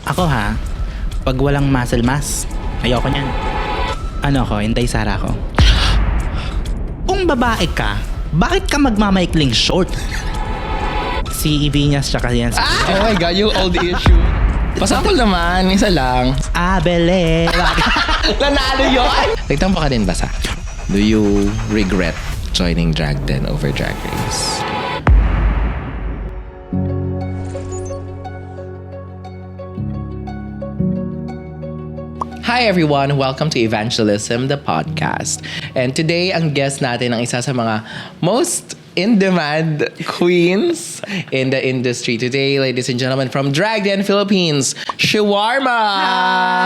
Ako ha, pag walang muscle mass, ayoko niyan. Ano ako, Inday Sara ko. Kung babae ka, bakit ka magmamaikling short? Si Iviñas tsaka yan. Oh my God, yung old issue. Pasakol naman, isa lang. Abele. Nanalo yun! Nagtampo ka din ba sa? Do you regret joining drag then over Drag Race? Hi everyone! Welcome to Evangelism, the podcast. And today, ang guest natin ang isa sa mga most in-demand queens in the industry. Today, ladies and gentlemen, from Drag Den Philippines, Shawarma!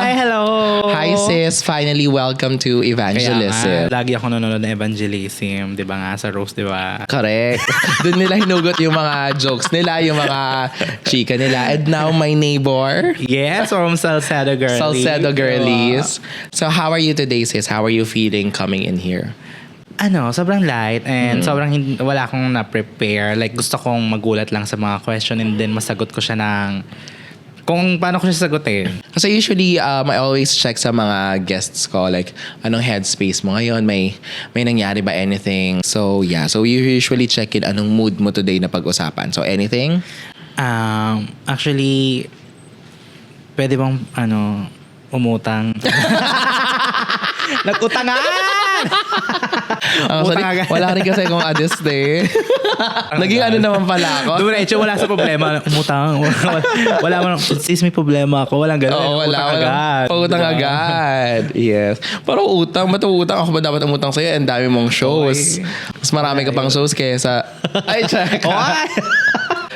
Hi, hello! Hi sis! Finally, welcome to Kaya Evangelism. nga, lagi ako nanonood ng Evangelism, di ba nga, sa Rose, di ba? Correct. Doon nila hinugot yung mga jokes nila, yung mga chika nila. And now, my neighbor, Yes, from Salcedo Girlies. Salcedo Girlies. So, how are you today, sis? How are you feeling coming in here? Sobrang light and sobrang wala akong na-prepare. Like, gusto kong magulat lang sa mga question and then masagot ko siya ng kung paano ko siya sagutin. Kasi usually, I always check sa mga guests ko, like, anong headspace mo ngayon? May nangyari ba anything? So, yeah. So, you usually check in anong mood mo today na pag-usapan. So, anything? Actually, pwede bang, umutang? Nag-utangan! Sorry, wala rin kasi akong adis eh. Naging naman pala ako. Dumiretso, wala sa problema. Umutang. Wala man. Sis, may problema ako. Walang gano'n. Oo, Utang agad. Pautang agad. Yes. Pero utang, ba't utang? Ako ba dapat umutang sa'yo? Ang dami mong shows. Mas marami ka pang shows kesa... Ay, check.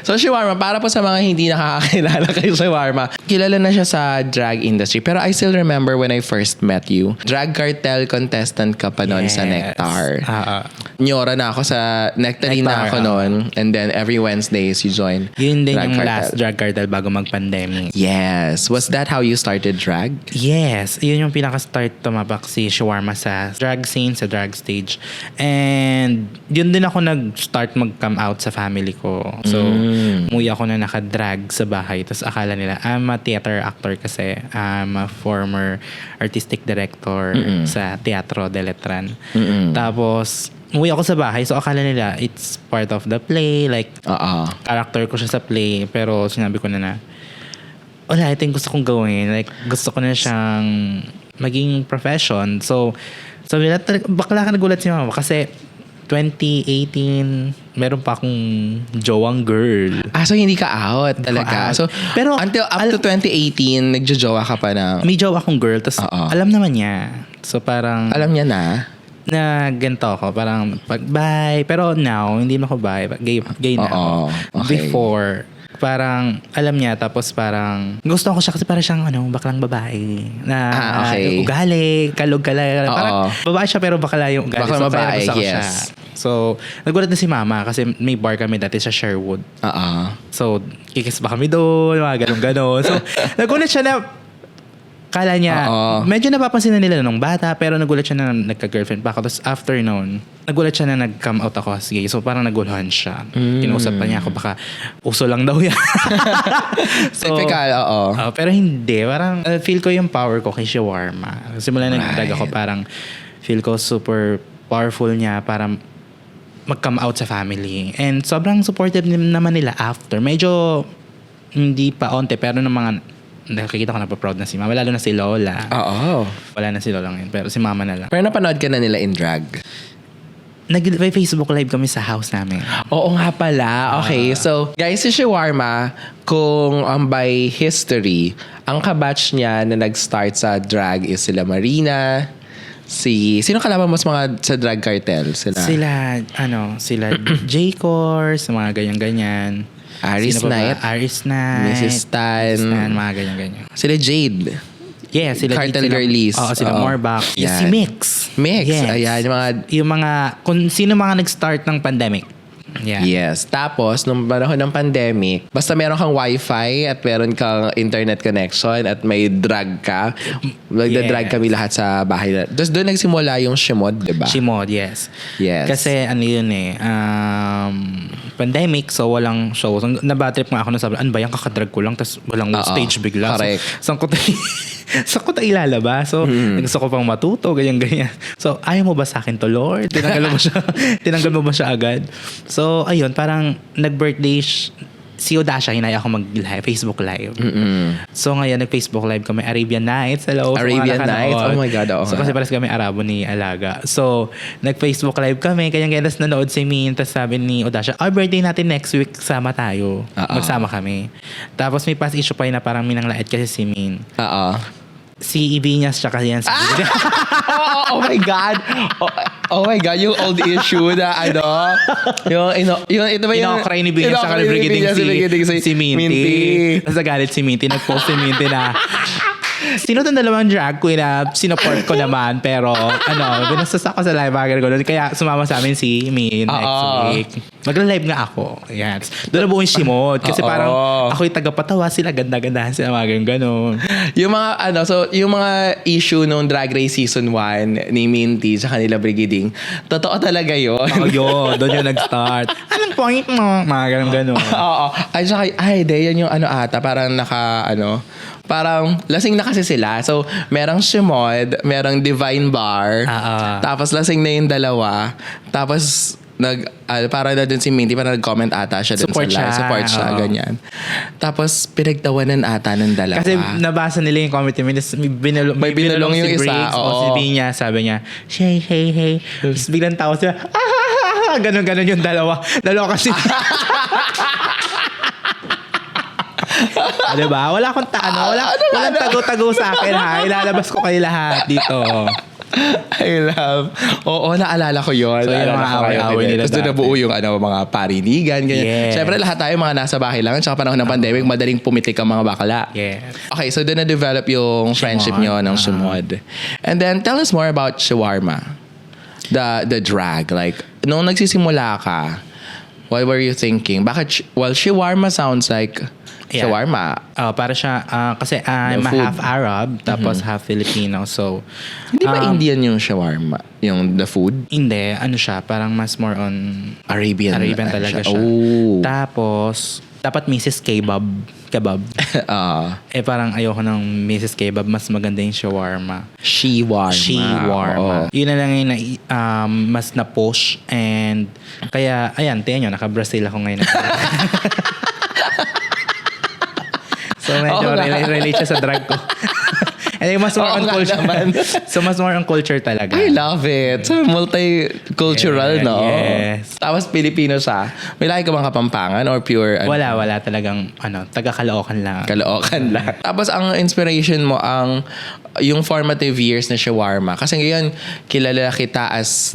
So, Shawarma, para po sa mga hindi nakakakilala kay Shawarma, kilala na siya sa drag industry. Pero I still remember when I first met you. Drag Cartel contestant ka pa noon sa Nectar. Nyora na ako sa Nectarine na ako noon. And then every Wednesdays you join Yun din Drag yung Cartel. last Drag Cartel bago mag-pandemic. Yes. Was that how you started drag? Yes. Yun yung pinaka-start tumabak si Shawarma sa drag scene, sa drag stage. And yun din ako nag-start mag-come out sa family ko. So, umuwi ako na naka-drag sa bahay. Tapos akala nila, I'm a theater actor kasi. I'm a former artistic director sa Teatro de Letran. Tapos, umuwi ako sa bahay. So, akala nila, it's part of the play. Like, character ko siya sa play. Pero sinabi ko na wala, ito yung gusto kong gawin. Like, gusto ko na siyang maging profession. So, sabi nila, bakla ka nagulat si mama. Kasi, 2018, meron pa akong jowang girl. So hindi ka out talaga. So, pero until up to 2018, nagjojowa ka pa na... May jowa akong girl, tapos alam naman niya. So parang... Alam niya na? Na ganito ako, parang bye. Pero now, hindi na ako bye. Gay na ako. Okay. Before, parang alam niya, tapos parang gusto ko siya kasi parang siyang baklang babae na okay. ugali, kalog-kalay. Parang babae siya pero bakla yung ugali. Baklang so, babae, gusto ko yes. siya. So, nagulat na si mama kasi may bar kami dati sa Sherwood. So, kikis ba kami doon, mga ganun-ganon. So, nagulat siya na kala niya, medyo napapansin na nila nung bata, pero nagulat siya na nagka-girlfriend pa ako. Tapos after noon, nagulat siya na nag-come out ako as gay. So parang naguluhan siya. Kinausap pa niya ako, baka uso lang daw yan. So, typical, pero hindi. Parang feel ko yung power ko kay Shawarma. Simula nag-drag ako, parang feel ko super powerful niya para mag-come out sa family. And sobrang supportive naman nila after. Medyo hindi pa onte, pero ng mga nakikita ko proud na si mama. Lalo na si Lola. Wala na si Lola ngayon. Pero si mama na lang. Pero napanood ka na nila in drag? Nag-Facebook live kami sa house namin. Oo nga pala. Okay. So, guys, si Shawarma, kung by history, ang kabatch niya na nag-start sa drag is sila Marina, sino kalaban mo sa mga sa Drag Cartel? Sila J-Cors, mga ganyan-ganyan. Aris Knight, Mrs. Tan, mga ganyan-ganyan. Sila Jade. Yeah, sila Cartel Girlies. Sila Morbach. Si Mix. Yes. Ayan, Ayan, yung mga, kung sino mga nag-start ng pandemic. Yeah. Yes. Tapos, nung panahon ng pandemic, basta meron kang wifi at meron kang internet connection at may drag ka, magda-drag kami lahat sa bahay. Tapos doon nagsimula yung Shimod, di ba? Shimod, yes. Yes. Kasi ano yun pandemic, so walang show. So, nabatrip nga ako na sabi, ano ba yan, kakadrag ko lang, tapos walang stage bigla. Correct. So, saan ko tayo ilalabas? So, gusto ko pang matuto, ganyan-ganyan. So, ayaw mo ba sa akin to, Lord? Tinanggal mo ba siya agad? So, ayun, parang nag-birthday si Odasha, hinaya ako mag-live, Facebook Live. So, ngayon, nag-Facebook Live kami, Arabian Nights. Hello. Arabian Nights? Oh my God, oo So, kasi pares kami Arabo ni Alaga. So, nag-Facebook Live kami, kaya tapos nanood si Min, tapos sabi ni Odasha, birthday natin next week, sama tayo. Magsama kami. Tapos may past issue pa yun na parang minanglait kasi si Min. Si Ibiñas tsaka yan. Oh my God. Oh my God. Yung old issue na yung ito ba yung... Inokray ni Ibiñas tsaka brigading si Minty. Tapos nagalit si Minty. Nag-post si Minty na sino itong dalawang drag queen na sinuport ko naman pero binastos ako sa live kaya sumama sa amin si Min next week. Magla-live nga ako. Yes. Doon na buong Shimod. Kasi parang ako yung tagapatawa sila. Ganda-gandahan sila. Mga ganun. Yung mga, yung mga issue nung Drag Race Season 1 ni Minty sa kanila Brigading, totoo talaga yun. Yun. Doon yung nag-start. Anong point mo? Mga ganun. Oo. Yan yung ata. Parang parang lasing na kasi sila. So, merong Shimod, merong Divine Bar. Tapos lasing na yung dalawa. Tapos para na dun si Minty, para nag-comment ata siya dun Support sa live. Support siya, ganyan. Tapos, pinagtawanan ata ng dalawa. Kasi nabasa nila yung comment niya. May binulong yung si isa. Briggs o si Binya. Sabi niya, hey. Tapos biglang tawa sila, ganon yung dalawa. Dalawa kasi. Diba? Wala akong walang tago-tago sa akin ha. Ilalabas ko kayo lahat dito. I love. Oo, naalala ko yun. So, yung mga away-away nila tapos doon nabuo yung mga parinigan. Ganyan. Yes. Siyempre, lahat tayo mga nasa bahay lang. Tsaka panahon ng pandemic, madaling pumitik ang mga bakla. Yes. Okay, so doon na-develop yung friendship nyo ng Shimod. And then, tell us more about Shawarma. The drag. Like, nung nagsisimula ka, what were you thinking? Shawarma sounds like shawarma. Para siya, kasi I'm half Arab, tapos half Filipino. So, hindi ba Indian yung shawarma? Yung the food? Hindi. Siya, parang mas more on Arabian talaga siya. Tapos, dapat Mrs. Kebab. Parang ayoko ng Mrs. Kebab. Mas maganda yung shawarma. Shawarma. Yun na lang yung mas na-push. And kaya, ayan, tingnan nyo, naka-Brazil ako ngayon. So medyo relate siya sa drag ko. And mas more on culture. So mas more on culture talaga. I love it. So multicultural, no? Yes. Tapos Pilipino siya. May laki ka bang Kapampangan or pure? Wala talagang taga Caloocan lang. Caloocan lang. Tapos ang inspiration mo yung formative years na shawarma. Kasi ngayon kilala kita as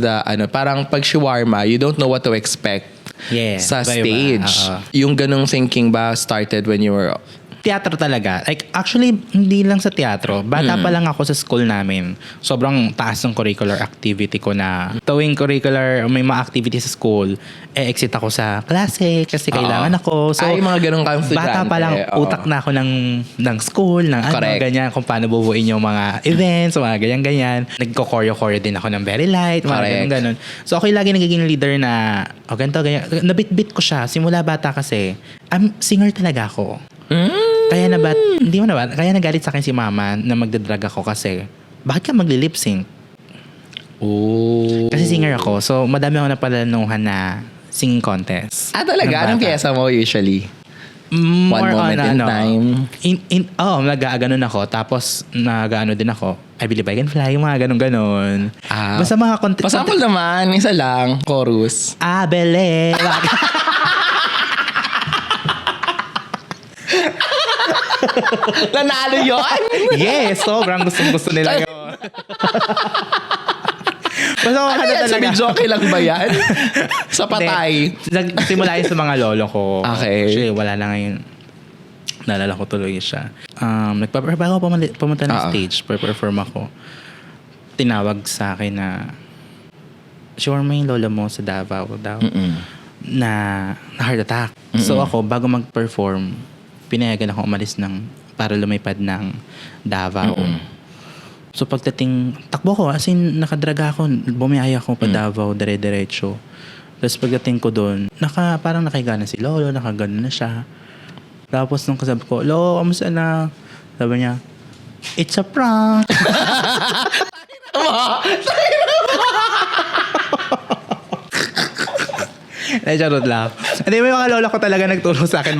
parang pag shawarma, you don't know what to expect. Yes. Sa stage. Yung ganung thinking ba started when you were teatro talaga. Like, actually, hindi lang sa teatro. Bata pa lang ako sa school namin. Sobrang taas ng curricular activity ko na tuwing may mga activity sa school, exit ako sa klase kasi kailangan ako. So, mga ganun kang estudyante. Bata pa lang, utak na ako ng school, ng ganyan, kung paano bubuin yung mga events, mga ganyan-ganyan. Nagko-choreo din ako ng Very Light, mga ganun. So, ako lagi nagiging leader na, ganito, ganyan. Nabit-bit ko siya. Simula bata kasi, singer talaga ako. Kaya kaya nagalit sa akin si mama na magdadrag ako kasi bakit ka magli-lip sync? Kasi singer ako. So, madami ako napalanuhan na singing contest. Talaga? Anong pyesa mo usually? More One moment in time? Nag-ganon ako. Tapos, nag-ano din ako. I Believe I Can Fly. Mga ganon-ganon. Basta mga contest. Pasample naman. Isa lang. Chorus. Bele. Nanalo yun? Yes, sobrang gustong-gusto nila yun. Basta yan? Sa joke lang ba yan? Sa patay? Simula yun sa mga lolo ko. Okay. Actually, wala na ngayon. Naalala ko tuloy siya. Bago pumunta ng stage, perform ako. Tinawag sa akin na, sure mo yung lolo mo sa Davao daw. na heart attack. So ako, bago mag-perform, pinayagan ako umalis para lumipad ng Davao. So pagdating, takbo ko, as in, nakadraga ako, bumiyaya ako pa Davao, dire-diretso. Tapos pagdating ko doon, parang nakahiga na si Lolo, nakagano na siya. Tapos nung kasabi ko, Lolo, kamusta na? Sabi niya, it's a prank. Charot lang. Hindi, may mga lola ko talaga nagturo sa akin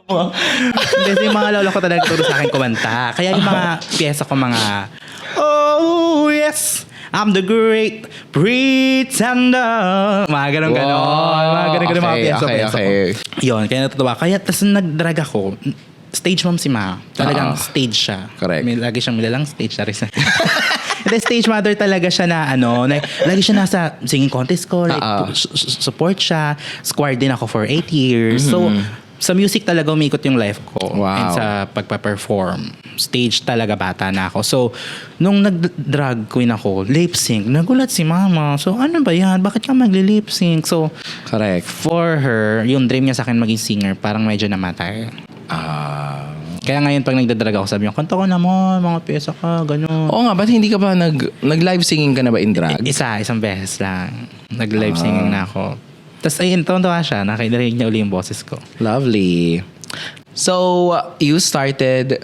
Kasi yung mga lola ko talaga nagturo sa akin kumanta. Kaya yung mga piyesa ko oh yes, I'm the great pretender. Mga ganun-ganon. Mga ganun-ganon mga piyesa ko. Yun, kaya natutuwa. Kaya tas nag-drag ako. Stage mom si Ma. Talagang stage siya. Correct. Lagi siyang milalang stage. The stage mother talaga siya na lagi siya nasa singing contest ko. Like, support siya. Squire din ako for 8 years. So, sa music talaga umikot yung life ko. Wow. And sa pagpa-perform. Stage talaga bata na ako. So, nung nag-drag queen ako, lip sync, nagulat si mama. So, ano ba yan? Bakit ka magli-lip sync? So, correct. For her, yung dream niya sa akin maging singer, parang medyo namatay. Kaya ngayon pag nagdadrag ako, sabi niya, kanta ko naman, mga pyesa ka, gano'n. Oo nga, ba't hindi ka ba nag-live singing ka na ba in drag? Isang beses lang. Nag-live singing na ako. Tapos ayun, tawa siya, nakaidarig niya uli yung boses ko. Lovely. So, you started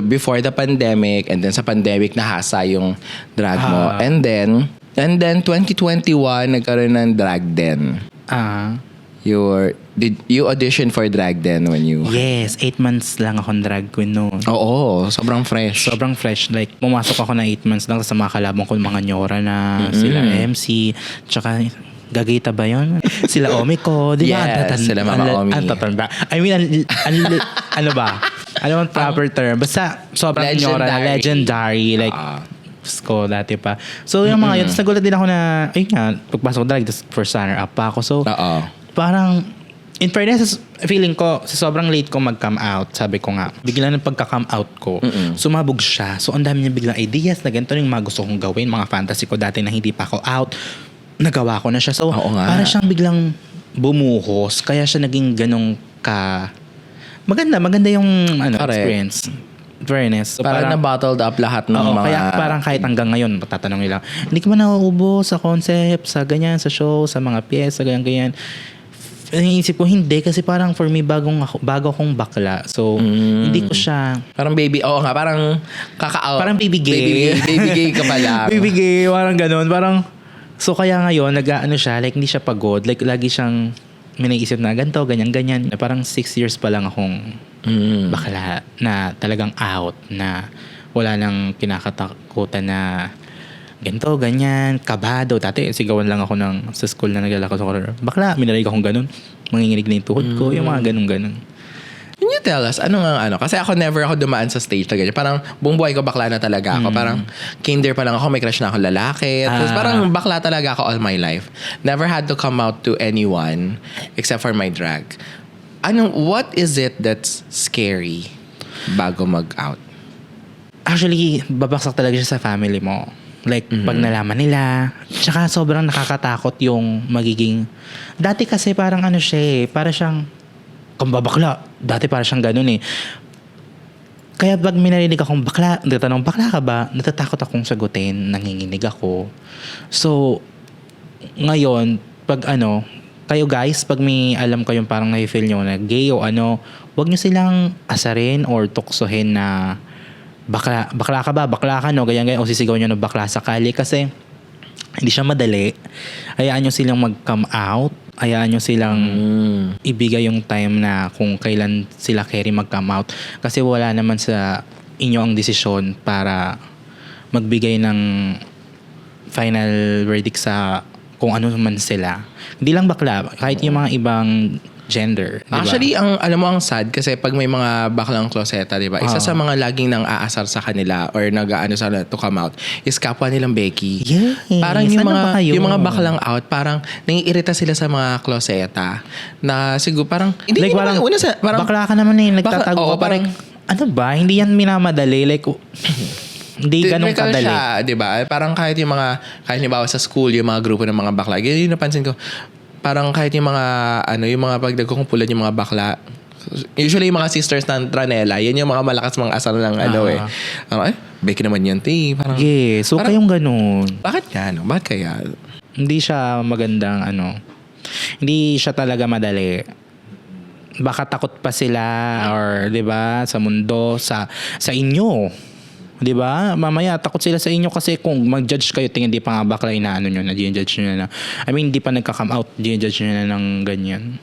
before the pandemic, and then sa pandemic nahasa yung drag mo. And then 2021, nagkaroon ng drag den. Did you audition for drag then when you... Yes, 8 months lang akong drag queen noon. Oo, sobrang fresh. Sobrang fresh. Like, pumasok ako na 8 months lang sa mga kalabang ko, mga Nyora na, sila MC, tsaka Gagita ba yun? Sila Omiko, di ba? Yes, sila Mama Omi. Ang tatanda. I mean, ano ba? Ano ang proper term? Basta sobrang Nyora na legendary. Like, ko dati pa. So, yung mga yun, tapos nagulat din ako na, ayun nga, pagpasok ko drag, first runner-up pa ako. So, parang, in fairness, feeling ko, sa sobrang late ko mag-come out, sabi ko nga, bigla ng pagka-come out ko, sumabog siya. So, ang dami niya biglang ideas na ganito yung mga gusto kong gawin, mga fantasy ko dati na hindi pa ako out. Nagawa ko na siya. So, para siyang biglang bumuhos. Kaya siya naging ganong maganda yung experience. Fairness. So, parang na-bottled up lahat ng mga... Kaya parang kahit hanggang ngayon, tatanong nila, hindi ka man nauubos sa concept, sa ganyan, sa show, sa mga piyesa, ganyan. Iniisip ko, hindi. Kasi parang for me, bago akong bakla. So, hindi ko siya... Parang baby, parang kakao. Parang baby gay. Baby gay ka pala. Baby gay, parang ganun. Parang, so kaya ngayon, siya, like hindi siya pagod. Like lagi siyang may naisip na ganito, ganyan. Parang 6 years pa lang akong bakla na talagang out, na wala nang kinakatakutan na ganito, ganyan, kabado. Dati, sigawan lang ako sa school na naglalakad sa corner. Bakla, minarig akong ganun. Manginginig na yung tuhod ko, yung mga ganun. Can you tell us, kasi ako never ako dumaan sa stage na ganyan. Parang buong buhay ko bakla na talaga ako. Parang kinder pa lang ako, may crush na ako lalaki. Tapos parang bakla talaga ako all my life. Never had to come out to anyone except for my drag. What is it that's scary bago mag-out? Actually, babaksak talaga siya sa family mo. Like, pag nalaman nila. Tsaka sobrang nakakatakot yung magiging... Dati kasi parang siya para siyang... Kung babakla. Dati para siyang ganun eh. Kaya pag minarinig akong bakla, nagtatanong, bakla ka ba? Natatakot akong sagutin. Nanginginig ako. So, ngayon, pag kayo guys, pag may alam kayong parang na-feel nyo na gay o wag nyo silang asarin or tuksohin na bakla ka ba? Bakla ka no? Ganyan. O sisigaw nyo na bakla sakali. Kasi, hindi siya madali. Hayaan nyo silang mag-come out. Hayaan nyo silang ibigay yung time na kung kailan sila carry mag-come out. Kasi wala naman sa inyo ang desisyon para magbigay ng final verdict sa kung ano man sila. Hindi lang bakla, kahit yung mga ibang gender. Diba? Actually, alam mo ang sad kasi pag may mga baklang kloseta, diba? Isa sa mga laging nang aasar sa kanila or sa to come out is kapwa nilang Becky. Yes. Parang yung mga baklang out, parang naiirita sila sa mga kloseta na siguro parang hindi like, naman, parang bakla ka naman nagtatago ka. Parang ano ba? Hindi yan minamadali. Like, Hindi ganun Typical kadali. siya, di ba? Parang kahit halimbawa sa school, yung mga grupo ng mga bakla, yun yung napansin ko, parang kahit yung mga, yung mga pag nagkukumpulan yung mga bakla, usually yung mga sisters ng Tranela, yan yung mga malakas mga asal ng Becky naman yan, te. Parang, Yeah, so kayong ganun. bakit nga, Bakit kaya? Hindi siya magandang hindi siya talaga madali. Baka takot pa sila or 'di ba sa mundo sa inyo. 'Di ba? Mamaya takot sila sa inyo kasi kung mag-judge kayo tingin di pa nga bakla inaano niyo na judge niyo na. I mean, hindi pa nagka-come out, judge niyo na ng ganyan.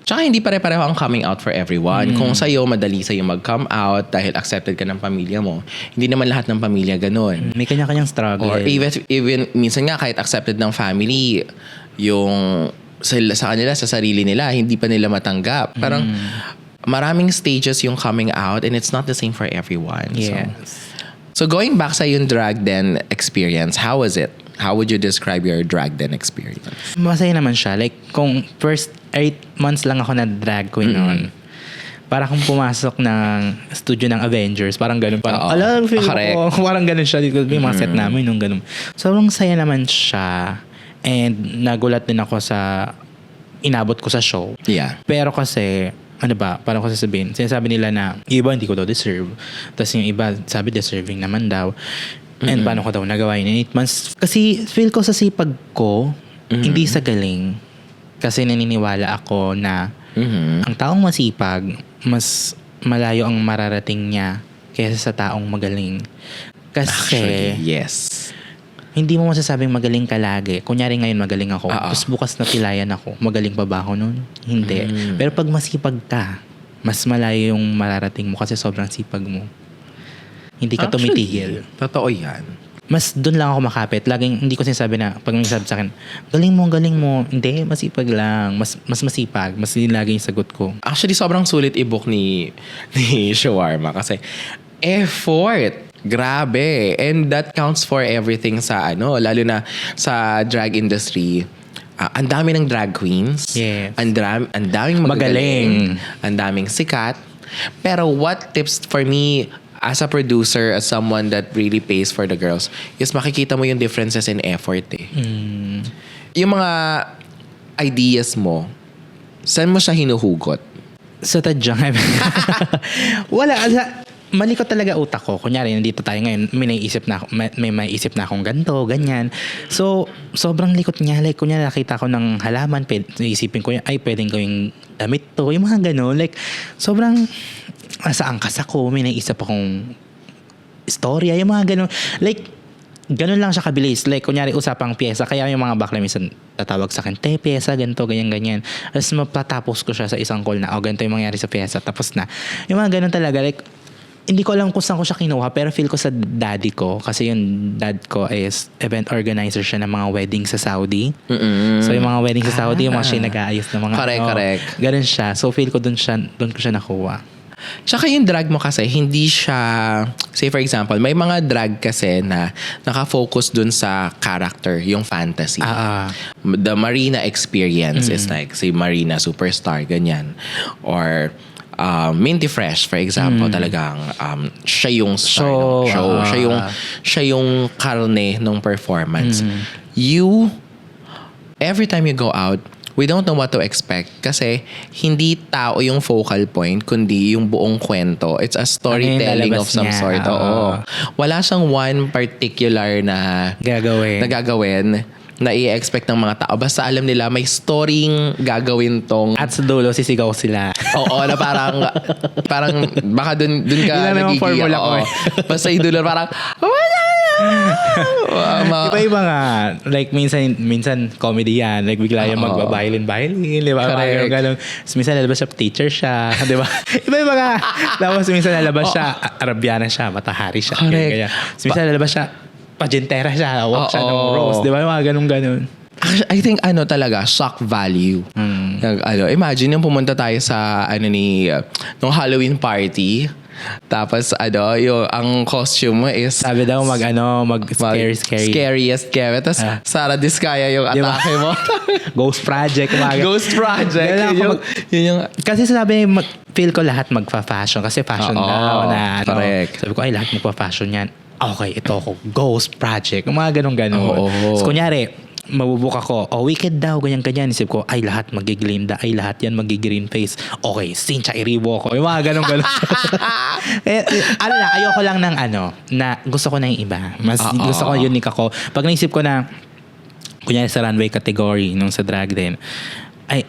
Tsaka hindi pare-pareho ang coming out for everyone. Kung sa'yo, madali sa'yo mag-come out dahil accepted ka ng pamilya mo, hindi naman lahat ng pamilya ganun. May kanya-kanyang struggle. Or even minsan nga kahit accepted ng family, yung sa kanila, sa sarili nila, hindi pa nila matanggap. Parang maraming stages yung coming out and it's not the same for everyone. Yes. So going back sa yung drag den experience, how was it? How would you describe your drag den experience? Masaya naman siya. Like, kung first 8 months lang ako na drag queen noon, parang kung pumasok ng studio ng Avengers, parang ganun. Parang, feel ko. Parang ganun siya. Dito yung mga set namin, nung ganun. Sobrang saya naman siya. And nagulat din ako sa inabot ko sa show. Yeah. Pero kasi, paano ko sasabihin? Sinasabi nila na, yung iba hindi ko daw deserve. Tapos yung iba, sabi deserving naman daw. And paano ko daw nagawa yun in 8 months. Kasi feel ko sa sipag ko, hindi sa galing. Kasi naniniwala ako na ang taong masipag, mas malayo ang mararating niya kaysa sa taong magaling. Kasi, Actually, yes. hindi mo masasabing magaling ka lagi. Kunyari ngayon magaling ako. Tapos bukas na pilayan ako. Magaling pa ba ako nun? Hindi. Pero pag masipag ka, mas malayo yung mararating mo kasi sobrang sipag mo. Hindi ka tumitigil. Totoo yan. Mas doon lang ako makapit. Laging, hindi ko sinasabi na, pag may sabi sa akin, galing mo. Hindi, masipag lang. Mas masipag. Mas yun lagi yung sagot ko. Actually, sobrang sulit i-book ni Shawarma kasi effort. Grabe. And that counts for everything sa lalo na sa drag industry. Ang dami ng drag queens. Yes. Ang daming magaling. Ang daming sikat. Pero what tips for me as a producer, as someone that really pays for the girls, is makikita mo yung differences in effort eh. Yung mga ideas mo, saan mo siya hinuhugot? Sa tadyang. Wala. Malikot talaga utak ko. Kunyari, nandito tayo ngayon, may maiisip na akong ganito, ganyan. So, sobrang likot niya. Like, kunyari, nakita ko ng halaman, isipin ko, pwedeng gawing damit to. Yung mga gano'n. Like, sobrang sa angkas ako, may naisip akong istorya, yung mga gano'n. Like, ganun lang siya kabilis. Like, kunyari, usapang pyesa. Kaya yung mga bakla minsan tatawag sa akin, pyesa, ganito, ganyan. Tapos mapatapos ko siya sa isang call na, ganito yung mangyari sa pyesa. Tapos na. Yung mga ganun talaga. Like, hindi ko alam kung saan ko siya kinuha, pero feel ko sa daddy ko. Kasi yung dad ko is event organizer siya ng mga wedding sa Saudi. So, yung mga wedding sa Saudi, yung mga siya nag-aayos ng mga Correct. Ganun siya. So, feel ko doon ko siya nakuha. Tsaka yung drag mo kasi, hindi siya, say for example, may mga drag kasi na nakafocus dun sa character, yung fantasy. The Marina experience is like, say Marina Superstar, ganyan. Or Minty Fresh, for example, talagang siya yung star ng show. Siya yung karne ng performance. Every time you go out, we don't know what to expect kasi hindi tao yung focal point kundi yung buong kwento. It's a storytelling of some sort. Wala siyang one particular na gagawin na i-expect ng mga tao. Basta alam nila may storying gagawin tong... At sa dulo, sisigaw sila. Oo, na parang baka dun ka nagigiya. Basta yung dulo parang... Iba-iba nga. Like, minsan comedy yan. Like, bigla yung magbabailin, di ba? Correct. Ganun. Minsan lalabas siya, teacher siya. Di ba? Iba-iba nga. Tapos minsan lalabas siya, Arabiana siya, matahari siya. Correct. Minsan lalabas siya, pagentera siya, walk siya ng rose. Di ba? Mga ganun. Actually, I think talaga, shock value. Imagine yung pumunta tayo sa nung Halloween party. Tapos ang costume mo is sabi daw scary. Scariest. Tapos Sara Diskaya yung atake mo. Ghost Project. Ghost Project. Yun yung... Kasi sabi feel ko lahat magfa-fashion. Kasi fashion daw na correct. sabi ko, lahat magpa-fashion yan. okay, ito ako, ghost project, mga ganun-ganun. Oo. So, kunyari, mabubook ako, wicked daw, ganyan-ganyan. Isip ko, ay, lahat magiglinda, ay, lahat yan magigreen face. Okay, Cynthia Erivo ako. Yung mga ganun-ganun. Ayoko lang ng na gusto ko na yung iba. Mas gusto ko unique ako. Pag naisip ko na, kunyari sa runway category, nung sa drag din, ay,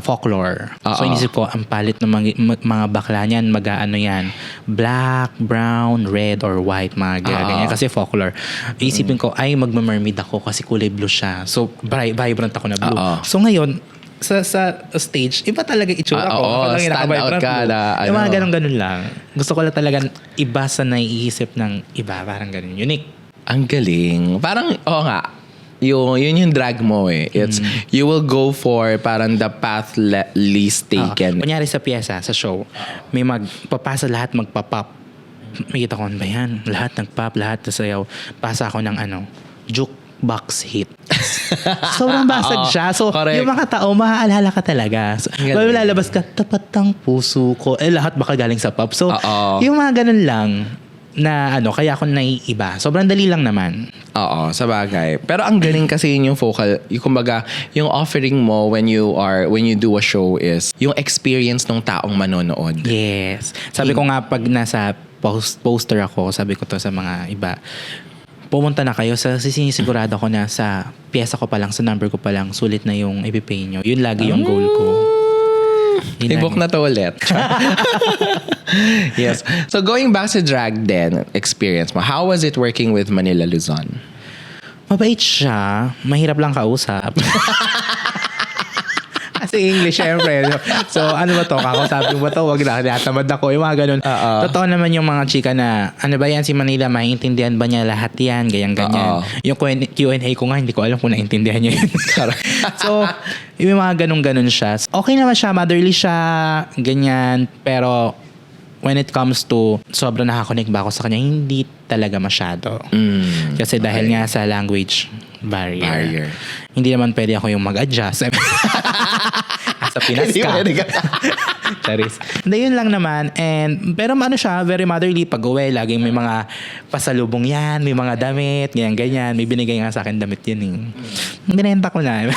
folklore. So, inisip ko, ang palit ng mga bakla niyan, yan, black, brown, red, or white, mga ganyan. Kasi folklore. Isipin ko, ay, magma-mermaid ako kasi kulay blue siya. So, vibrant ako na blue. So, ngayon, sa stage, iba talaga itsura ko. Stand out ka na. Yung mga ganun-ganun lang. Gusto ko lang talaga iba sa naiisip ng iba. Parang ganun. Unique. Ang galing. Parang, nga. Yun yung drag mo eh. It's, you will go for parang the path least taken. Kunyari sa pyesa, sa show, may magpapasa lahat, magpa-pop. Makita ko, ba yan? Lahat nag-pop, lahat sayaw. Pasa ako ng jukebox hit. Sobrang basag siya. So, correct. yung mga tao, maaalala ka talaga. So, lalabas ka, tapat ng puso ko. Lahat baka galing sa pop. So, yung mga ganun lang na kaya ako naiiba. Sobrang dali lang naman. Oo, sa bagay. Pero ang galing kasi yung focal, yung kumbaga, yung offering mo when you do a show is yung experience ng taong manonood. Yes. Sabi ko nga pag nasa poster ako, sabi ko to sa mga iba, pumunta na kayo sa sinisigurado ko na sa pyesa ko pa lang, sa number ko pa lang, sulit na yung ipipay nyo. Yun lagi yung goal ko. I-book na to ulit. Yes. So going back sa drag din, experience mo, how was it working with Manila Luzon? Mabait siya. Mahirap lang kausap. Kasi English, syempre. So, ano ba to? Kakausapin ba to? Wag na. Natamad ako. Yung mga ganun. Totoo naman yung mga chika na, ano ba yan si Manila? Maintindihan ba niya lahat yan? Ganyan-ganyan. Yung Q&A ko nga, hindi ko alam kung naintindihan niya yun. So, yung mga ganun-ganun siya. Okay naman siya. Motherly siya. Ganyan. Pero, when it comes to sobrang nakakonek ba ako sa kanya, hindi talaga masyado. Kasi dahil nga sa language barrier. Hindi naman pwede ako yung mag-adjust. Sa Pinas ka. Charis. Hindi, yun lang naman. Pero siya, very motherly. Pag uwi, laging may mga pasalubong yan, may mga damit, ganyan-ganyan. May binigay nga sa akin damit yun eh. Binenta ko na.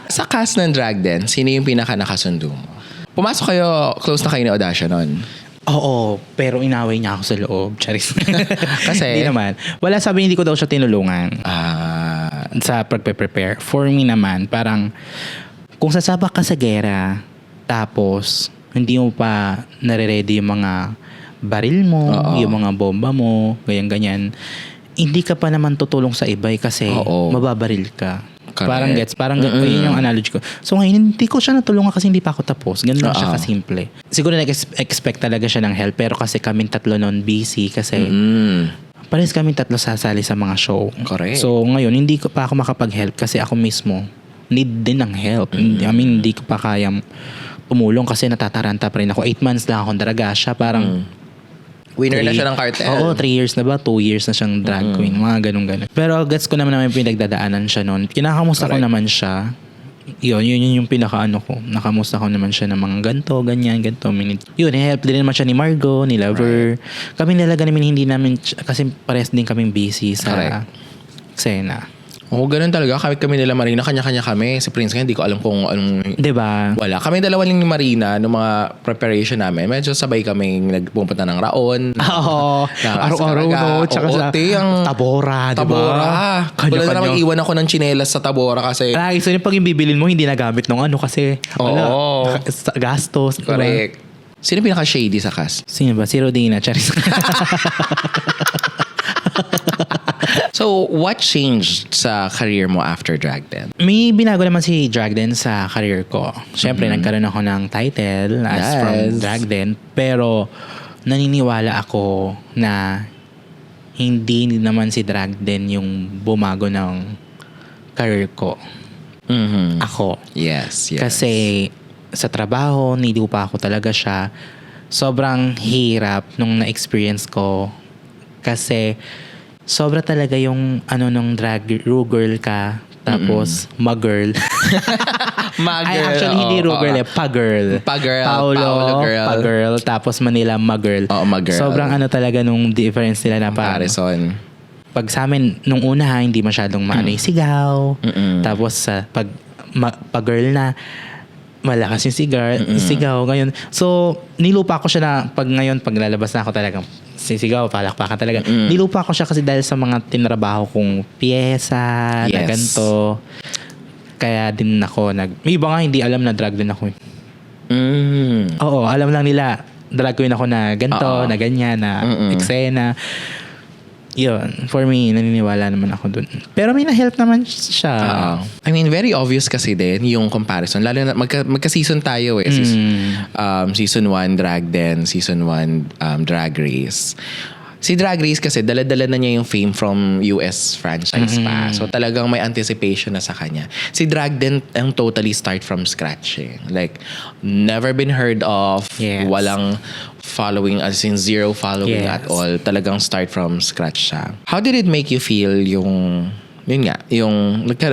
Sa cast ng drag din, sino yung pinaka-nakasundo mo? Pumasok kayo, close na kayo ni Audacia nun. Oo, pero inaway niya ako sa loob. Charis. Kasi? Hindi naman. Wala, sabi hindi ko daw siya tinulungan. Sa pagpe-prepare. For me naman, parang kung sasabak ka sa gera, tapos hindi mo pa nare-ready yung mga baril mo, yung mga bomba mo, ganyan-ganyan, hindi ka pa naman tutulong sa iba kasi mababaril ka. Correct. Parang yun yung analogy ko. So ngayon, hindi ko siya natulungan kasi hindi pa ako tapos. Ganun lang siya kasimple. Siguro nag-expect talaga siya ng help, pero kasi kaming tatlo noon busy kasi parehas kaming tatlo sasali sa mga show. Correct. So ngayon, hindi ko pa ako makapag-help kasi ako mismo need din ng help. I mean, hindi ko pa kayang tumulong kasi natataranta pa rin ako. 8 months lang akong daraga siya. Parang winner na siya ng cartel. Oo, 3 years na ba? 2 years na siyang drag queen. Mga ganun-ganun. Pero gets ko naman yung pinagdadaanan siya noon. Kinakamusta ko naman siya. Yun yung pinaka-ano ko. Nakamusta ko naman siya ng mga ganto, ganyan, ganto. Yun, help din naman siya ni Margo, ni Lover. Kami nalaga namin, hindi namin, kasi pares din kaming busy sa eksena. Oo, ganun talaga. Kami nila Marina, kanya-kanya kami. Si Prince nga, hindi ko alam kung anong... Diba? Wala. Kami dalawa lang ni Marina, nung mga preparation namin. Medyo sabay kaming nagpupunta ng Raon. Oo. Araw-araw, no? Tsaka sa Tabora, diba? Tabora. Wala na naman iwan ako ng tsinelas sa Tabora kasi... Lagi, so yung pag yung bibilin mo, hindi nagamit nung kasi... gastos. Correct. Diba? Sino pinaka-shady sa cast? Sino ba? Si Rodina. Charis. So, what changed sa career mo after drag din? May binago naman si drag din sa career ko. Siyempre, nagkaroon ako ng title as from drag din. Pero, naniniwala ako na hindi naman si drag din yung bumago ng career ko. Ako. Yes. Kasi, sa trabaho, hindi pa ako talaga siya. Sobrang hirap nung na-experience ko. Kasi, sobra talaga yung nung drag girl ka tapos mag-girl. Ay, actually, hindi Rugirl Pag-girl. Pag-girl. Paolo girl. Pag-girl. Tapos Manila, Mag-girl. Oo, Mag-girl. Sobrang ano talaga nung difference nila na parang Comparison. pag sa amin, nung una hindi masyadong maano yung sigaw. Tapos pag pag-girl na, malakas yung sigaw. Ngayon. So, nilupa ko siya na pag lalabas na ako talagang sisigaw, palakpakan talaga. Nilupa ko siya kasi dahil sa mga tinrabaho kong piyesa, na ganito. Kaya din ako may iba nga hindi alam na drag din ako. Oo, alam lang nila drag queen ako na ganito, na ganyan, na eksena. Yun, for me, naniniwala naman ako dun. Pero may na-help naman siya. I mean, very obvious kasi din yung comparison. Lalo na magka-season tayo eh. Season 1 drag din, season 1 drag race. Si Drag Race kasi dala-dala na niya yung fame from US franchise pa. So talagang may anticipation na sa kanya. Si Drag din ang totally start from scratch eh. Like, never been heard of. Yes. Walang following, as in zero following at all. Talagang start from scratch siya. How did it make you feel yung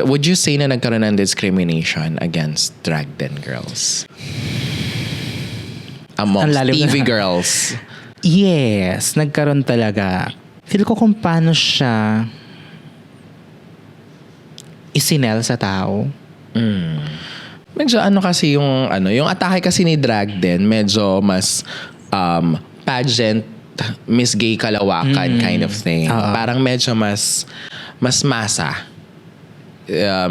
would you say na nagkaroon ng discrimination against drag den girls? Amongst TV girls? Yes, nagkaroon talaga. Feel ko kung paano siya isinel sa tao. Medyo kasi yung atake kasi ni drag din, medyo mas pageant, Miss Gay Kalawakan kind of thing. Parang medyo mas masa.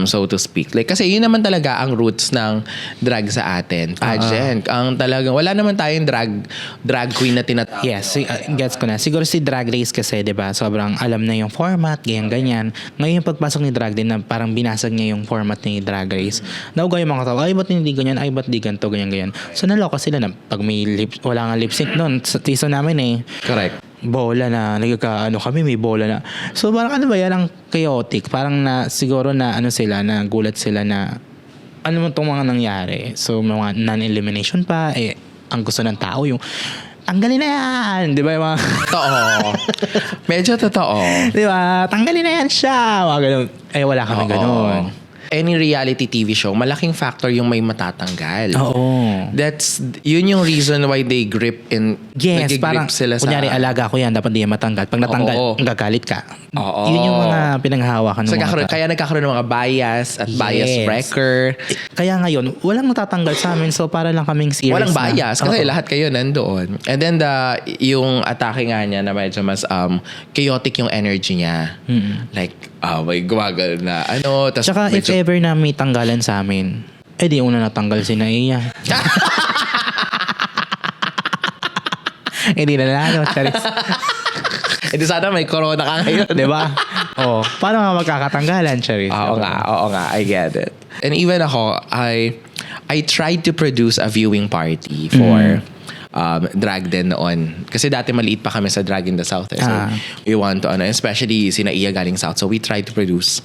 So to speak. Like, kasi yun naman talaga ang roots ng drag sa atin. Pageant. Ang talagang, wala naman tayong drag queen na tinatawag. Yes, gets ko na. Siguro si Drag Race kasi, di ba, sobrang alam na yung format, ganyan. Ngayon yung pagpasok ni Drag din na parang binasag niya yung format ni Drag Race. Nauga yung mga tao, ay ba't hindi ganyan, ay ba't di ganito, ganyan. So naloka sila na pag wala nga lip sync nun, sa season namin eh. Correct. Bola na, kami, may bola na. So parang ano ba yan, ang chaotic. Parang siguro na gulat sila na ano mo itong mga nangyari. So mga non-elimination pa, ang gusto ng tao yung tanggalin na yan. Di ba yung mga... Totoo. Medyo totoo. Di ba? Tanggalin na yan siya. Mga ganun. Wala kami ganun. Any reality TV show, malaking factor yung may matatanggal. Oo. Yun yung reason why they grip Yes, parang sila kunyari alaga ko yan, dapat di yan matanggal. Pag natanggal, gagalit ka. Oo. Yun yung mga pinanghahawakan ng mga kaya nagkakaroon ng mga bias at bias wrecker. Kaya ngayon, walang natatanggal sa amin. So para lang kaming serious. Walang bias kasi lahat kayo nandoon. And then yung atake nga niya na medyo mas chaotic yung energy niya. Like, may gumagal na tas tsaka if ever na may tanggalan sa amin, di una natanggal si Naiya. Hindi na nanalo. Charis. Sana may corona ka ngayon. Diba? Paano nga magkakatanggalan, Charis? Oo nga. I get it. And even ako, I tried to produce a viewing party for drag din noon. Kasi dati maliit pa kami sa Drag in the South. So we want to, especially sina Iya galing South. So we tried to produce.